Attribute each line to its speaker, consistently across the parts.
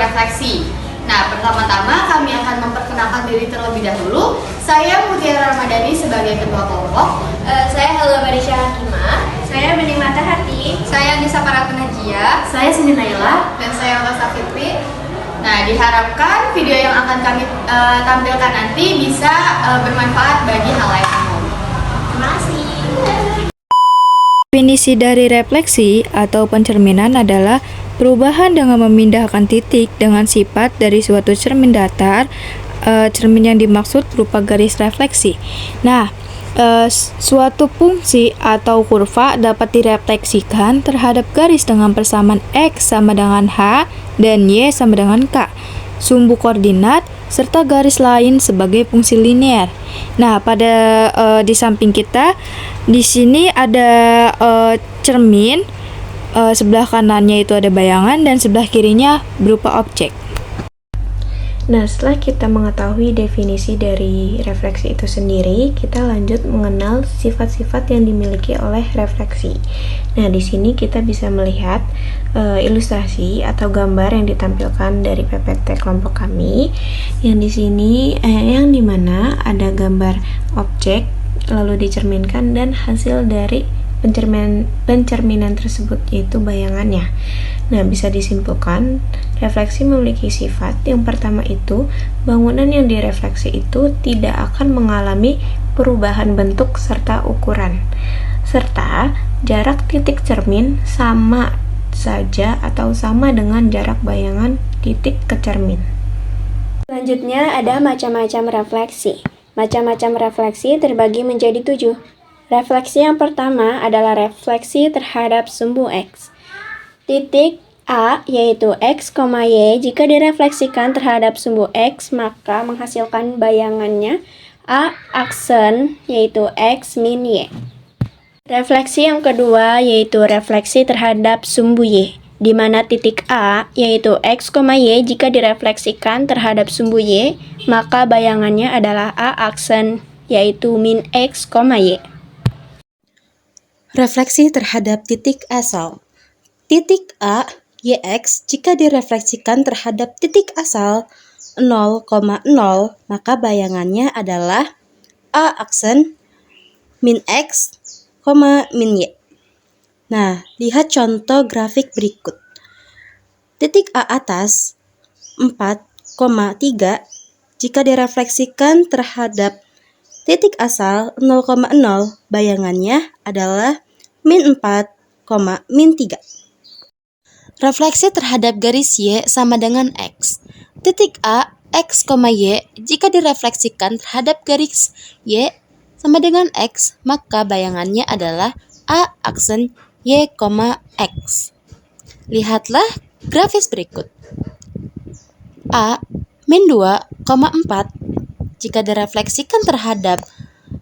Speaker 1: refleksi. Nah, pertama-tama kami akan memperkenalkan diri terlebih dahulu. Saya Mutiara Ramadhani sebagai ketua kelompok.
Speaker 2: Saya Helga Marisha Hakimah.
Speaker 3: Saya Bening Matahati.
Speaker 1: Saya Nisa Paratun Najia.
Speaker 3: Saya Sindi Naila.
Speaker 1: Dan saya Rosa Fitri. Nah, diharapkan video yang akan kami tampilkan nanti bisa bermanfaat bagi halayak umum.
Speaker 3: Terima kasih.
Speaker 4: Definisi dari refleksi atau pencerminan adalah perubahan dengan memindahkan titik dengan sifat dari suatu cermin datar. Cermin yang dimaksud berupa garis refleksi. Nah, suatu fungsi atau kurva dapat direfleksikan terhadap garis dengan persamaan X sama dengan H dan Y sama dengan K, sumbu koordinat, serta garis lain sebagai fungsi linear. Nah, pada di samping kita, di sini ada cermin, sebelah kanannya itu ada bayangan dan sebelah kirinya berupa objek.
Speaker 2: Nah, setelah kita mengetahui definisi dari refleksi itu sendiri, kita lanjut mengenal sifat-sifat yang dimiliki oleh refleksi. Nah, di sini kita bisa melihat ilustrasi atau gambar yang ditampilkan dari PPT kelompok kami. Yang di sini yang dimana ada gambar objek lalu dicerminkan dan hasil dari pencerminan tersebut yaitu bayangannya. Nah, bisa disimpulkan refleksi memiliki sifat yang pertama itu bangunan yang direfleksi itu tidak akan mengalami perubahan bentuk serta ukuran, serta jarak titik cermin sama saja atau sama dengan jarak bayangan titik ke cermin.
Speaker 5: Selanjutnya ada macam-macam refleksi. Macam-macam refleksi terbagi menjadi 7. Refleksi yang pertama adalah refleksi terhadap sumbu X. Titik A yaitu X, Y jika direfleksikan terhadap sumbu X maka menghasilkan bayangannya A aksen yaitu X min Y. Refleksi yang kedua yaitu refleksi terhadap sumbu Y, di mana titik A yaitu X, Y jika direfleksikan terhadap sumbu Y maka bayangannya adalah A aksen yaitu min X, Y.
Speaker 6: Refleksi terhadap titik asal. Titik A, YX jika direfleksikan terhadap titik asal 0,0 maka bayangannya adalah A aksen min X, min Y. Nah, lihat contoh grafik berikut. Titik A atas 4,3 jika direfleksikan terhadap titik asal 0,0 bayangannya adalah min 4, min 3. Refleksi terhadap garis Y sama dengan X. Titik A, X, Y jika direfleksikan terhadap garis Y sama dengan X, maka bayangannya adalah A aksen Y, X. Lihatlah grafis berikut. A, min 2,4 jika direfleksikan terhadap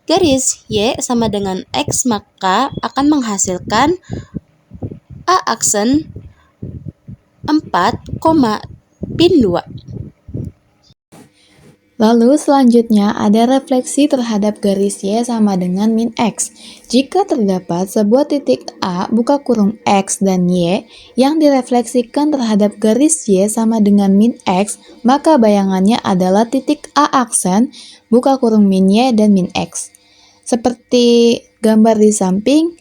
Speaker 6: garis Y sama dengan X maka akan menghasilkan A aksen 4, min 2.
Speaker 4: Lalu selanjutnya ada refleksi terhadap garis Y sama dengan min X. Jika terdapat sebuah titik A buka kurung X dan Y yang direfleksikan terhadap garis Y sama dengan min X, maka bayangannya adalah titik A aksen buka kurung min Y dan min X. Seperti gambar di samping,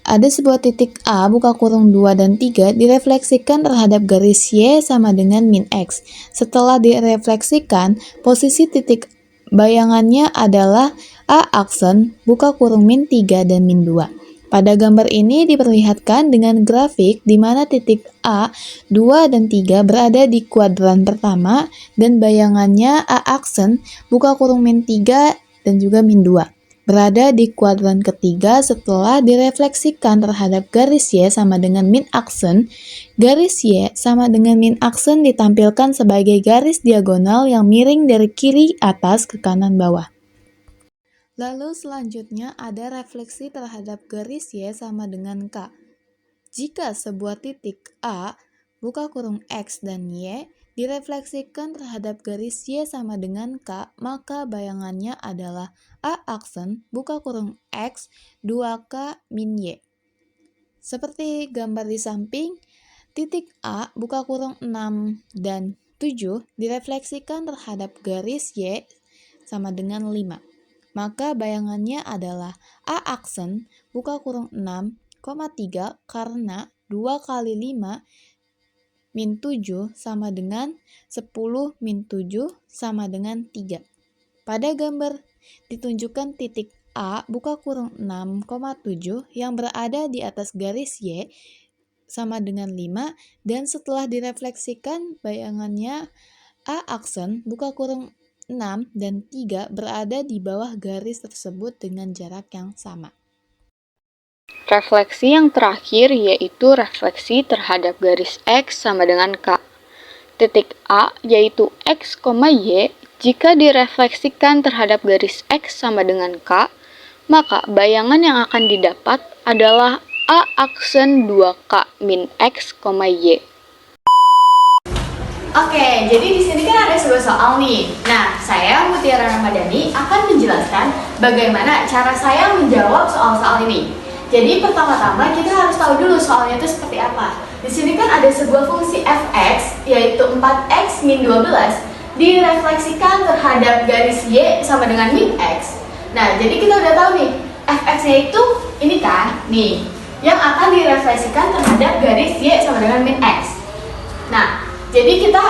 Speaker 4: ada sebuah titik A buka kurung 2 dan 3 direfleksikan terhadap garis Y sama dengan min X. Setelah direfleksikan, posisi titik bayangannya adalah A aksen buka kurung min 3 dan min 2. Pada gambar ini diperlihatkan dengan grafik di mana titik A, 2 dan 3 berada di kuadran pertama dan bayangannya A aksen buka kurung min 3 dan juga min 2. Berada di kuadran ketiga setelah direfleksikan terhadap garis Y sama dengan min aksen. Garis Y sama dengan min aksen ditampilkan sebagai garis diagonal yang miring dari kiri atas ke kanan bawah. Lalu selanjutnya ada refleksi terhadap garis Y sama dengan K. Jika sebuah titik A, buka kurung X dan Y, direfleksikan terhadap garis Y sama dengan K, maka bayangannya adalah A aksen buka kurung X 2K min Y. Seperti gambar di samping, titik A buka kurung 6 dan 7 direfleksikan terhadap garis Y sama dengan 5. Maka bayangannya adalah A aksen buka kurung 6,3 karena 2 kali 5 min 7 sama dengan 10 min 7 sama dengan 3. Pada gambar ditunjukkan titik A buka kurung 6,7 yang berada di atas garis Y sama dengan 5 dan setelah direfleksikan bayangannya A aksen buka kurung 6 dan 3 berada di bawah garis tersebut dengan jarak yang sama.
Speaker 7: Refleksi yang terakhir yaitu refleksi terhadap garis X sama dengan K. Titik A yaitu X, Y, jika direfleksikan terhadap garis X sama dengan K, maka bayangan yang akan didapat adalah A aksen 2K min X, Y.
Speaker 1: Oke, jadi di sini kan ada sebuah soal nih. Nah, saya Mutiara Ramadhani akan menjelaskan bagaimana cara saya menjawab soal-soal ini. Jadi pertama-tama kita harus tahu dulu soalnya itu seperti apa. Di sini kan ada sebuah fungsi fx yaitu 4x min 12 direfleksikan terhadap garis y sama dengan min x. Nah, jadi kita udah tahu nih fx-nya itu ini kan, nih yang akan direfleksikan terhadap garis y sama dengan min x. Nah, jadi kita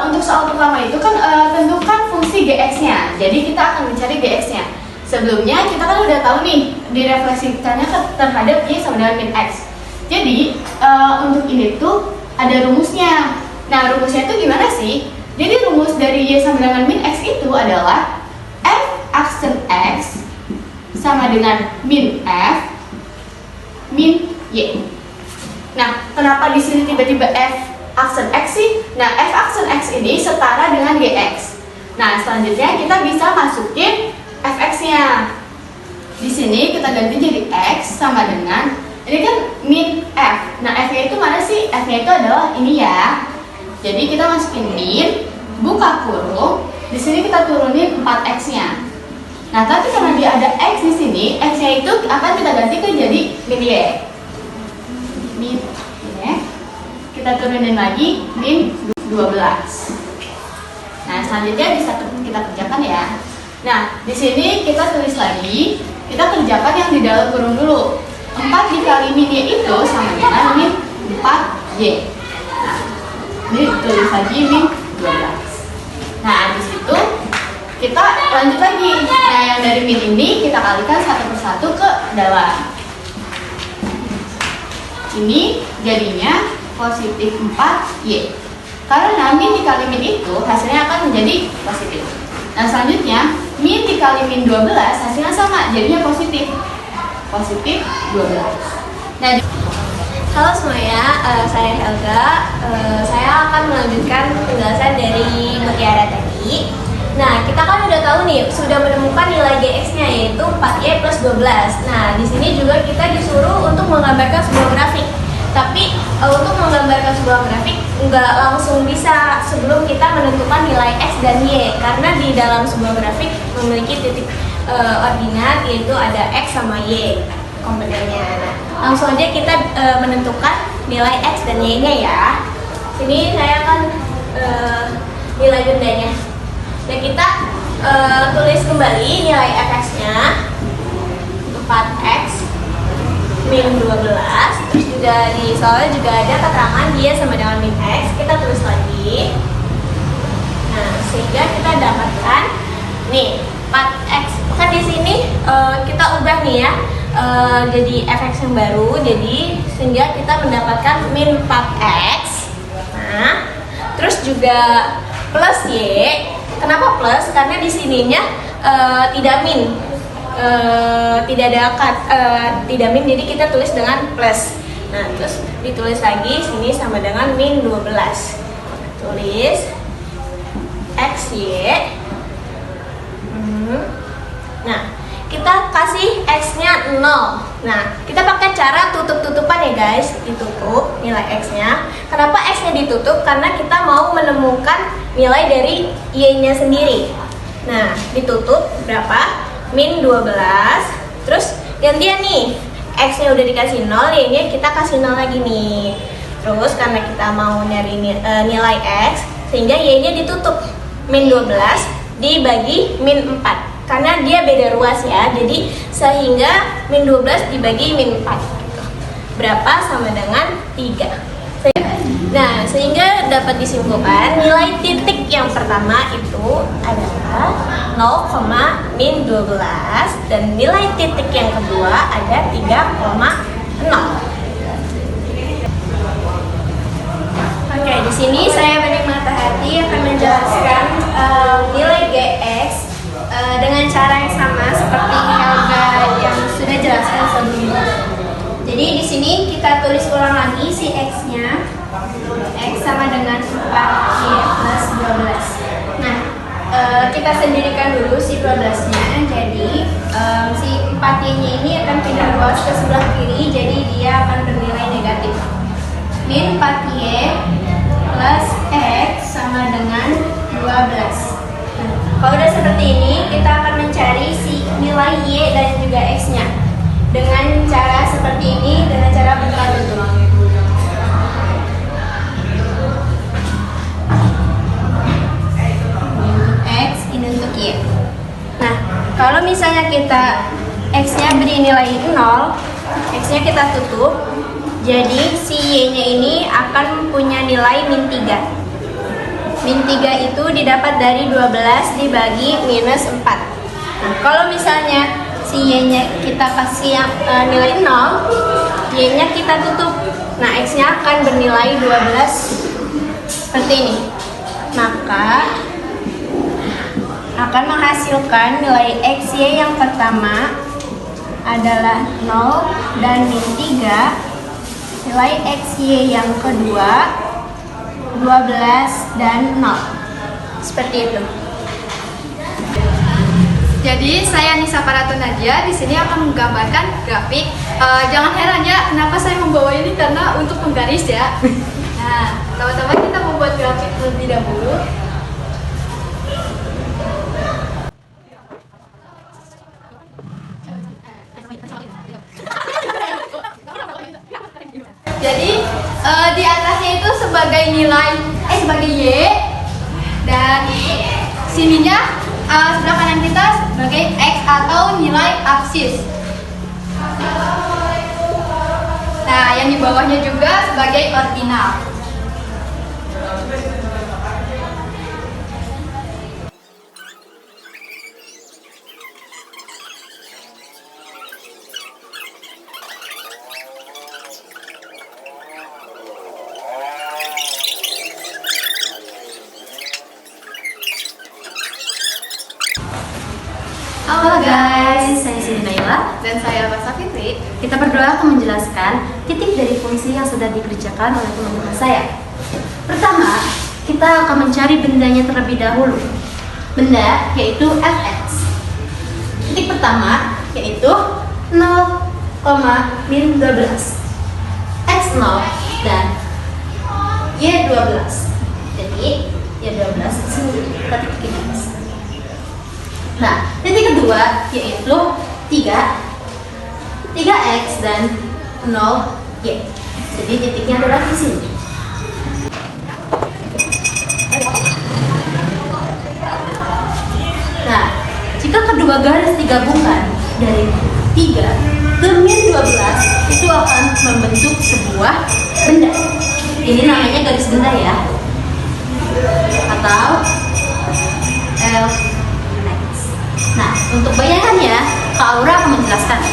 Speaker 1: untuk soal pertama itu kan tentukan fungsi gx-nya. Jadi kita akan mencari gx-nya. Sebelumnya kita kan udah tahu nih direfleksikannya terhadap y sama dengan min x. Jadi untuk ini tuh ada rumusnya. Nah, rumusnya itu gimana sih? Jadi rumus dari y sama dengan min x itu adalah f aksen x sama dengan min f min y. Nah, kenapa di sini tiba-tiba f aksen x sih? Nah, f aksen x ini setara dengan gx. Nah, selanjutnya kita bisa masukin fx-nya. Di sini kita ganti jadi x sama dengan ini kan min f. Nah, f-nya itu mana sih? F-nya itu adalah ini ya. Jadi kita masukin min buka kurung. Di sini kita turunin 4x-nya. Nah, tapi karena dia ada x di sini, x-nya itu akan kita ganti ke jadi min y. Min y. Kita turunin lagi min 12. Nah, selanjutnya bisa kita kerjakan ya. Nah, di sini kita tulis lagi, kita kerjakan yang di dalam kurung dulu. 4 dikali min y itu sama dengan min 4y. Nah, ini tulis lagi min 12. Nah, di situ kita lanjut lagi. Nah, yang dari min ini kita kalikan satu persatu ke dalam. Ini jadinya positif 4y. Karena min dikali min itu hasilnya akan menjadi positif. Nah, selanjutnya min dikali min 12 hasilnya sama, jadinya positif. Positif 12. Nah,
Speaker 5: Halo semuanya, saya Helga. Saya akan melanjutkan penjelasan dari Mutiara tadi. Nah, kita kan udah tahu nih, sudah menemukan nilai gx-nya yaitu 4y plus 12. Nah, di sini juga kita disuruh untuk menggambarkan sebuah grafik. Tapi untuk menggambarkan sebuah grafik nggak langsung bisa sebelum kita menentukan nilai x dan y, karena di dalam sebuah grafik memiliki titik ordinat yaitu ada x sama y komponennya. Nah, langsung aja kita menentukan nilai x dan y-nya ya. Sini saya akan nilai bendanya. Dan kita tulis kembali nilai fx-nya 4x min 12. Terus juga di soalnya juga ada keterangan dia sama dengan min x. Kita tulis lagi. Nah, sehingga kita dapatkan nih 4x. Kan di sini kita ubah nih ya. Jadi fx yang baru, jadi sehingga kita mendapatkan min 4x. Nah, terus juga plus y. Kenapa plus? Karena di sininya tidak min, tidak ada tidak min, jadi kita tulis dengan plus. Nah, terus ditulis lagi sini sama dengan min 12. Tulis xy. Nah, kita kasih x-nya 0. Nah, kita pakai cara tutup-tutupan ya guys. Ditutup nilai x-nya. Kenapa x-nya ditutup? Karena kita mau menemukan nilai dari y-nya sendiri. Nah, ditutup berapa? Min 12. Terus gantian nih, x-nya udah dikasih 0, y-nya kita kasih 0 lagi nih.
Speaker 3: Terus karena kita mau nyari nilai X, sehingga Y-nya ditutup. Min 12 dibagi min 4. Karena dia beda ruas ya, jadi sehingga min 12 dibagi min 4 gitu. Berapa? Sama dengan 3. Nah, sehingga dapat disimpulkan nilai titik yang pertama itu adalah 0, min 12 dan nilai titik yang kedua ada 3,0. Oke, di sini saya Bening Matahati akan menjelaskan nilai GX dengan cara yang sama seperti Helga yang sudah jelaskan sebelumnya. Jadi di sini kita tulis ulang lagi si X-nya. X sama dengan 4Y plus 12. Nah, kita sendirikan dulu si 12-nya. Jadi si 4Y-nya ini akan pindah ruas ke sebelah kiri, jadi dia akan bernilai negatif. Min 4Y plus X sama dengan 12. Nah, kalau udah seperti ini, kita akan mencari si nilai Y dan juga X-nya. Dengan cara seperti ini, dengan cara bentuk. Untuk Y. Nah, kalau misalnya kita X-nya beri nilai 0, X-nya kita tutup, jadi si Y-nya ini akan mempunyai nilai min 3. Min 3 itu didapat dari 12 dibagi minus 4. Nah, kalau misalnya si Y-nya kita kasih yang nilai 0, Y-nya kita tutup. Nah, X-nya akan bernilai 12 seperti ini. Maka akan menghasilkan nilai XY yang pertama adalah 0 dan min 3, nilai XY yang kedua 12 dan 0. Seperti itu.
Speaker 1: Jadi saya Nisa Paratun Nadia di sini akan menggambarkan grafik. Jangan heran ya kenapa saya membawa ini, karena untuk menggaris ya. Nah, teman-teman kita membuat grafik terlebih dahulu. Jadi di atasnya itu sebagai nilai sebagai Y, dan sininya sebelah kanan kita sebagai X atau nilai absis. Nah, yang di bawahnya juga sebagai ordinal.
Speaker 3: Halo guys, saya Siti Naila
Speaker 1: Dan saya Mas Fitri.
Speaker 3: Kita berdua akan menjelaskan titik dari fungsi yang sudah dikerjakan oleh teman-teman saya. Pertama, kita akan mencari bendanya terlebih dahulu. Benda yaitu fx. Titik pertama yaitu 0, min 12, x0 dan y12. Jadi y12 kita titik ini. Nah, titik kedua yaitu 3x dan 0y. Jadi titiknya adalah di sini. Nah, jika kedua garis digabungkan dari 3 ke min 12, itu akan membentuk sebuah benda. Ini namanya garis benda ya, atau L. Nah, untuk bayangannya, Kak Aura akan menjelaskan.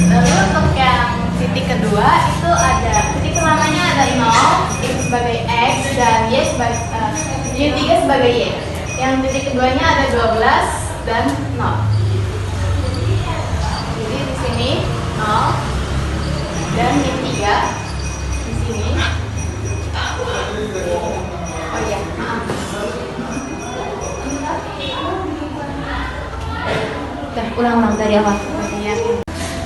Speaker 1: Lalu untuk yang titik kedua itu ada titik pertamanya ada 0 itu sebagai X dan Y sebagai Y3 sebagai Y. Yang titik keduanya ada 12 dan 0. Jadi di sini 0 dan min 3 di sini. Oh iya, maaf.
Speaker 3: Ulang-ulang dari awal.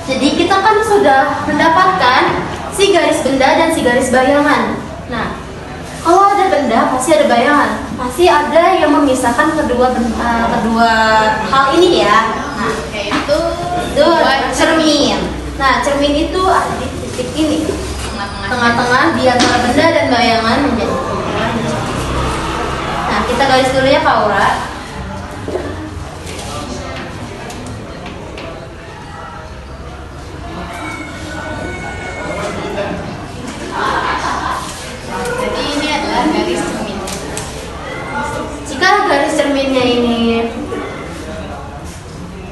Speaker 3: Jadi kita kan sudah mendapatkan si garis benda dan si garis bayangan. Nah, kalau ada benda pasti ada bayangan, pasti ada yang memisahkan kedua hal ini ya. Nah,
Speaker 1: Yaitu
Speaker 3: itu cermin. Nah, cermin itu ada di titik ini. Tengah-tengah di antara benda dan bayangan menjadi pukulan. Nah, kita garis dulu ya Kak Aura.
Speaker 1: Jadi ini adalah garis cermin.
Speaker 3: Jika garis cerminnya ini,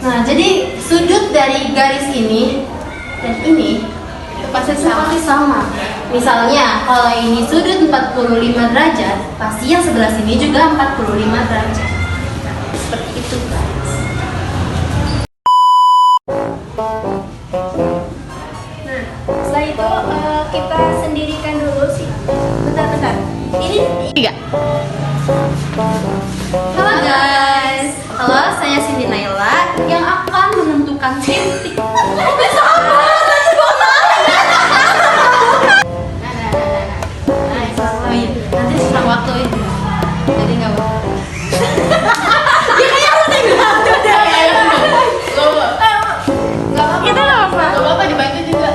Speaker 3: nah jadi sudut dari garis ini dan ini itu pasti sama. Misalnya kalau ini sudut 45 derajat, pasti yang sebelah sini juga 45 derajat. Seperti itu guys. Nah, setelah itu kita sendirikan dulu sih. Bentar. Ini
Speaker 1: 3.
Speaker 3: halo guys, halo saya Cindy Naila yang akan menentukan titik. Nanti setelah waktu itu, jadi nggak apa.
Speaker 1: Kita nggak apa-apa dibantu juga.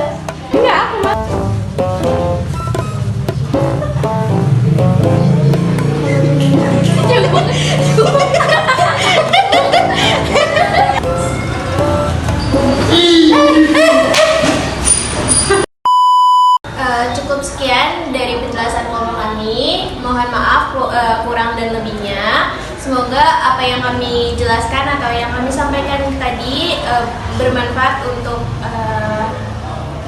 Speaker 3: Cukup sekian dari penjelasan kelompok kami. Mohon maaf kurang dan lebihnya. Semoga apa yang kami jelaskan atau yang kami sampaikan tadi bermanfaat untuk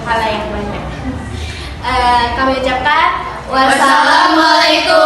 Speaker 3: halayak banyak. Kami ucapkan wassalamualaikum